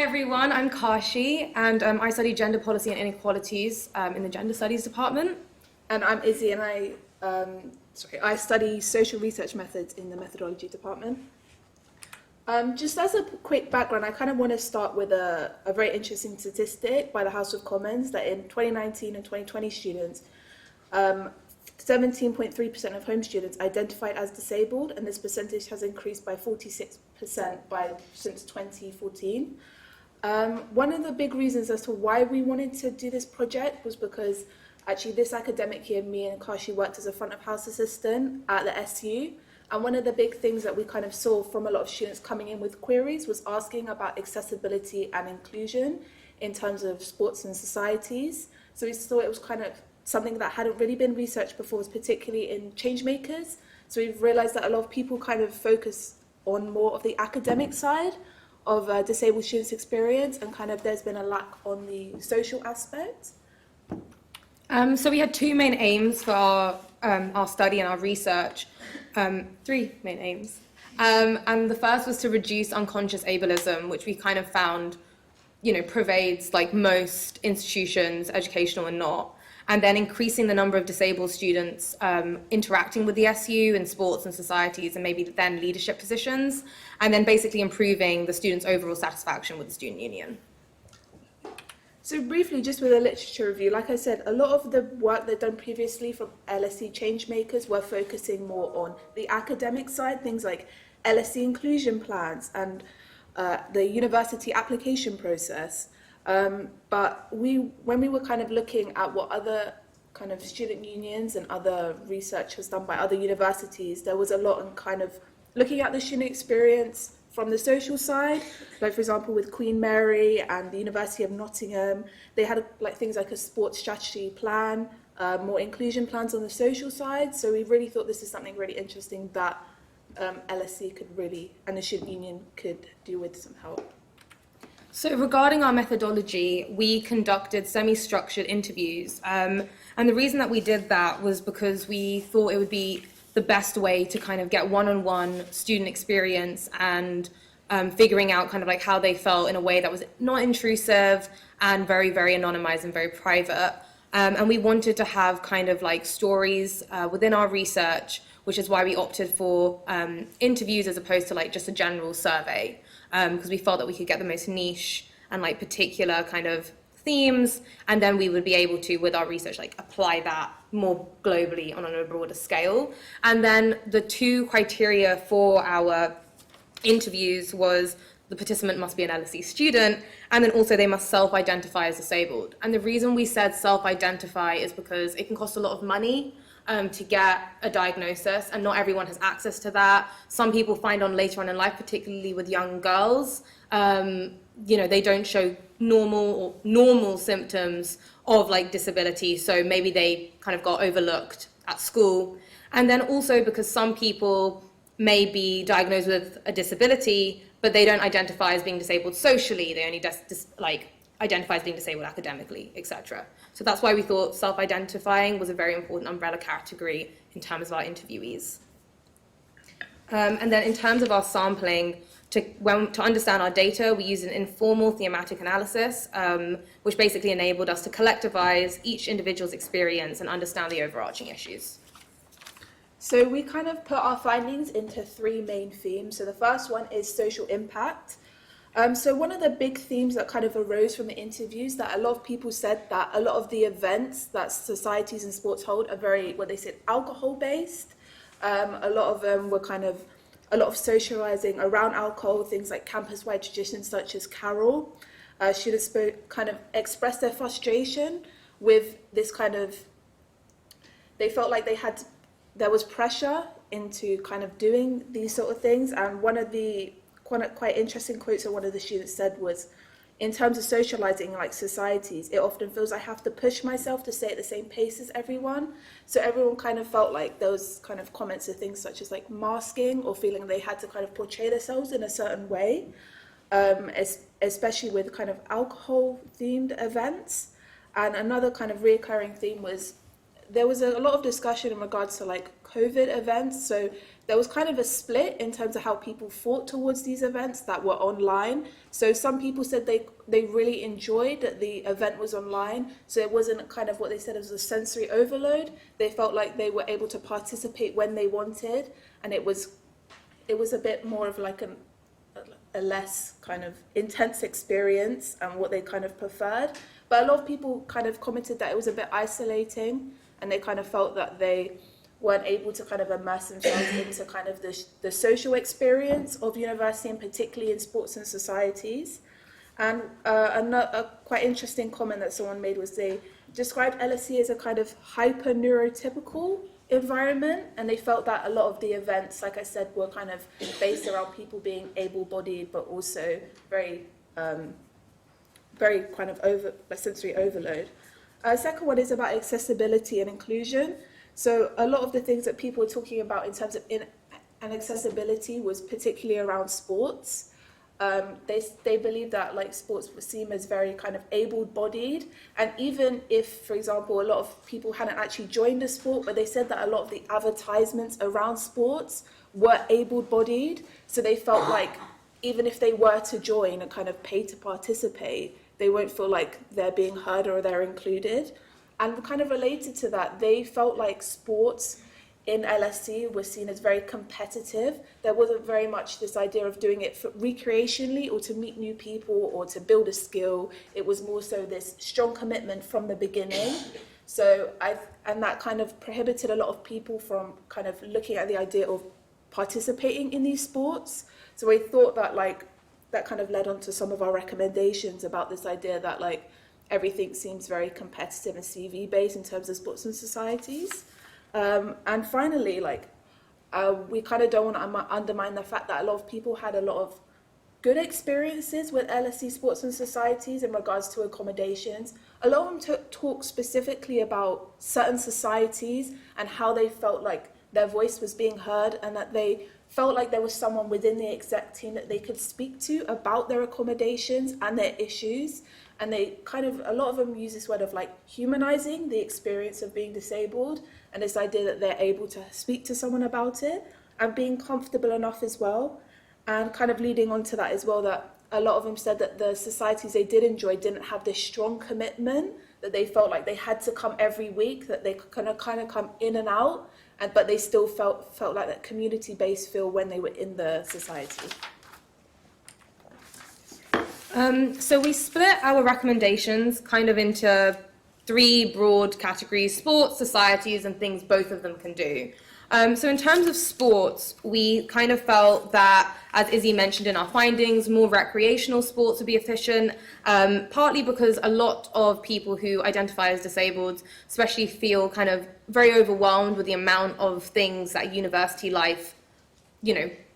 everyone, I'm Kashi, and I study gender policy and inequalities in the gender studies department. And I'm Izzy, and I study social research methods in the methodology department. Just as a quick background, I kind of want to start with a very interesting statistic by the House of Commons that in 2019 and 2020 students, 17.3% of home students identified as disabled, and this percentage has increased by 46% since 2014. One of the big reasons as to why we wanted to do this project was because actually this academic year, me and Kashi worked as a front of house assistant at the SU. And one of the big things that we kind of saw from a lot of students coming in with queries was asking about accessibility and inclusion in terms of sports and societies. So we thought it was kind of something that hadn't really been researched before, particularly in change makers. So we've realized that a lot of people kind of focus on more of the academic side of disabled students' experience, and kind of there's been a lack on the social aspect. So we had two main aims for our study and our research, three main aims. And the first was to reduce unconscious ableism, which we kind of found, pervades like most institutions, educational and not. And then increasing the number of disabled students interacting with the SU in sports and societies and maybe then leadership positions, and then basically improving the students' overall satisfaction with the student union. So briefly, just with a literature review, like I said, a lot of the work they've done previously from LSE changemakers were focusing more on the academic side, things like LSE inclusion plans and the university application process. But when we were kind of looking at what other kind of student unions and other research was done by other universities, there was a lot on kind of looking at the student experience from the social side. Like for example, with Queen Mary and the University of Nottingham, they had things like a sports strategy plan, more inclusion plans on the social side. So we really thought this is something really interesting that LSE could really, and the student union could do with some help. So regarding our methodology, we conducted semi-structured interviews. And the reason that we did that was because we thought it would be the best way to kind of get one-on-one student experience and figuring out kind of like how they felt in a way that was not intrusive and very, very anonymized and very private. And we wanted to have kind of like stories within our research, which is why we opted for interviews as opposed to like just a general survey, because we felt that we could get the most niche and like particular kind of themes, and then we would be able to, with our research, like apply that more globally on a broader scale. And then the two criteria for our interviews was the participant must be an LSE student, and then also they must self-identify as disabled. And the reason we said self-identify is because it can cost a lot of money to get a diagnosis, and not everyone has access to that. Some people find on later on in life, particularly with young girls, they don't show normal symptoms of like disability, so maybe they kind of got overlooked at school. And then also because some people may be diagnosed with a disability, but they don't identify as being disabled socially, they only identify as being disabled academically, etc. So that's why we thought self-identifying was a very important umbrella category in terms of our interviewees. And then in terms of our sampling, to understand our data, we used an informal thematic analysis, which basically enabled us to collectivize each individual's experience and understand the overarching issues. So we kind of put our findings into three main themes. So the first one is social impact. So one of the big themes that kind of arose from the interviews, that a lot of people said that a lot of the events that societies and sports hold are very, what they said, alcohol-based. A lot of them were kind of a lot of socializing around alcohol, things like campus-wide traditions such as carol. Students kind of expressed their frustration with this kind of, they felt like there was pressure into kind of doing these sort of things. And one of the quite interesting quotes that one of the students said was, in terms of socializing like societies, it often feels I have to push myself to stay at the same pace as everyone. So everyone kind of felt like those kind of comments of things such as like masking or feeling they had to kind of portray themselves in a certain way, especially with kind of alcohol themed events. And another kind of reoccurring theme was there was a lot of discussion in regards to like COVID events. So there was kind of a split in terms of how people thought towards these events that were online. So some people said they really enjoyed that the event was online, so it wasn't kind of what they said as a sensory overload. They felt like they were able to participate when they wanted, and it was a bit more of like a less kind of intense experience and what they kind of preferred. But a lot of people kind of commented that it was a bit isolating, and they kind of felt that they weren't able to kind of immerse themselves into kind of the social experience of university, and particularly in sports and societies. And a quite interesting comment that someone made was they described LSE as a kind of hyper neurotypical environment, and they felt that a lot of the events, like I said, were kind of based around people being able-bodied, but also very kind of sensory overload. Second one is about accessibility and inclusion. So a lot of the things that people were talking about in terms of accessibility was particularly around sports. They believe that like sports were seen as very kind of able-bodied, and even if, for example, a lot of people hadn't actually joined the sport, but they said that a lot of the advertisements around sports were able-bodied, so they felt like even if they were to join and kind of pay to participate, they won't feel like they're being heard or they're included. And kind of related to that, they felt like sports in LSE was seen as very competitive. There wasn't very much this idea of doing it for recreationally or to meet new people or to build a skill. It was more so this strong commitment from the beginning. And that kind of prohibited a lot of people from kind of looking at the idea of participating in these sports. So we thought that that kind of led on to some of our recommendations about this idea that everything seems very competitive and CV based in terms of sports and societies. And finally, we kind of don't want to undermine the fact that a lot of people had a lot of good experiences with LSE sports and societies in regards to accommodations. A lot of them talk specifically about certain societies and how they felt like their voice was being heard, and that they felt like there was someone within the exec team that they could speak to about their accommodations and their issues. And they a lot of them use this word of humanizing the experience of being disabled, and this idea that they're able to speak to someone about it and being comfortable enough as well. And kind of leading on to that as well, that a lot of them said that the societies they did enjoy didn't have this strong commitment, that they felt like they had to come every week, that they kind of come in and out, but they still felt like that community-based feel when they were in the society. So we split our recommendations kind of into 3 broad categories: sports, societies, and things both of them can do. So in terms of sports, we kind of felt that, as Izzy mentioned in our findings, more recreational sports would be efficient, partly because a lot of people who identify as disabled especially feel kind of very overwhelmed with the amount of things that university life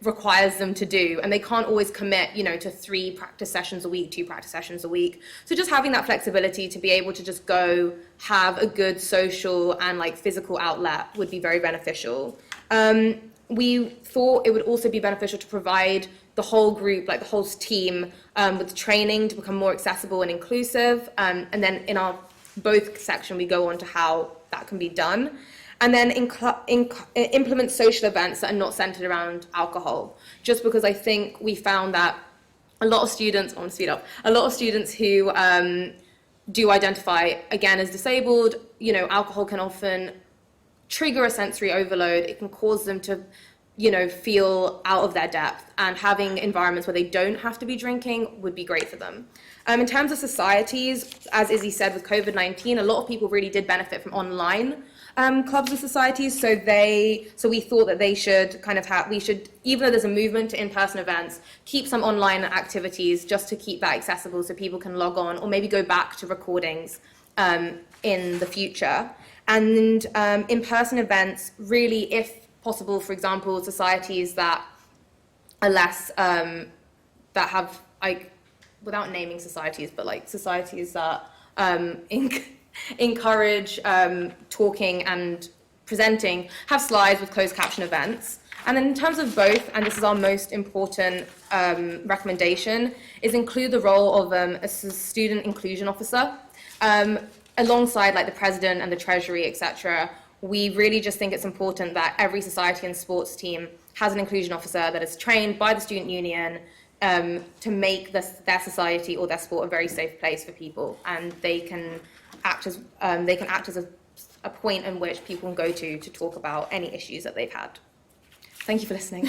requires them to do, and they can't always commit to 3 practice sessions a week, 2 practice sessions a week. So just having that flexibility to be able to just go have a good social and physical outlet would be very beneficial. We thought it would also be beneficial to provide the whole group, the whole team, with training to become more accessible and inclusive, and then in our both section we go on to how that can be done. And then implement social events that are not centered around alcohol, just because I think we found that a lot of students, I want to speed up, a lot of students who do identify, again, as disabled, alcohol can often trigger a sensory overload. It can cause them to, feel out of their depth, and having environments where they don't have to be drinking would be great for them. In terms of societies, as Izzy said, with COVID-19, a lot of people really did benefit from online clubs and societies, so we thought that they should even though there's a movement to in-person events, keep some online activities just to keep that accessible so people can log on or maybe go back to recordings in the future. And in-person events, really, if possible, for example, societies that are less, that have, without naming societies, but societies that encourage talking and presenting, have slides with closed caption events. And then in terms of both, and this is our most important recommendation, is include the role of a student inclusion officer. Alongside the president and the treasury, etc., we really just think it's important that every society and sports team has an inclusion officer that is trained by the student union to make their society or their sport a very safe place for people, and they can act as a point in which people can go to talk about any issues that they've had. Thank you for listening.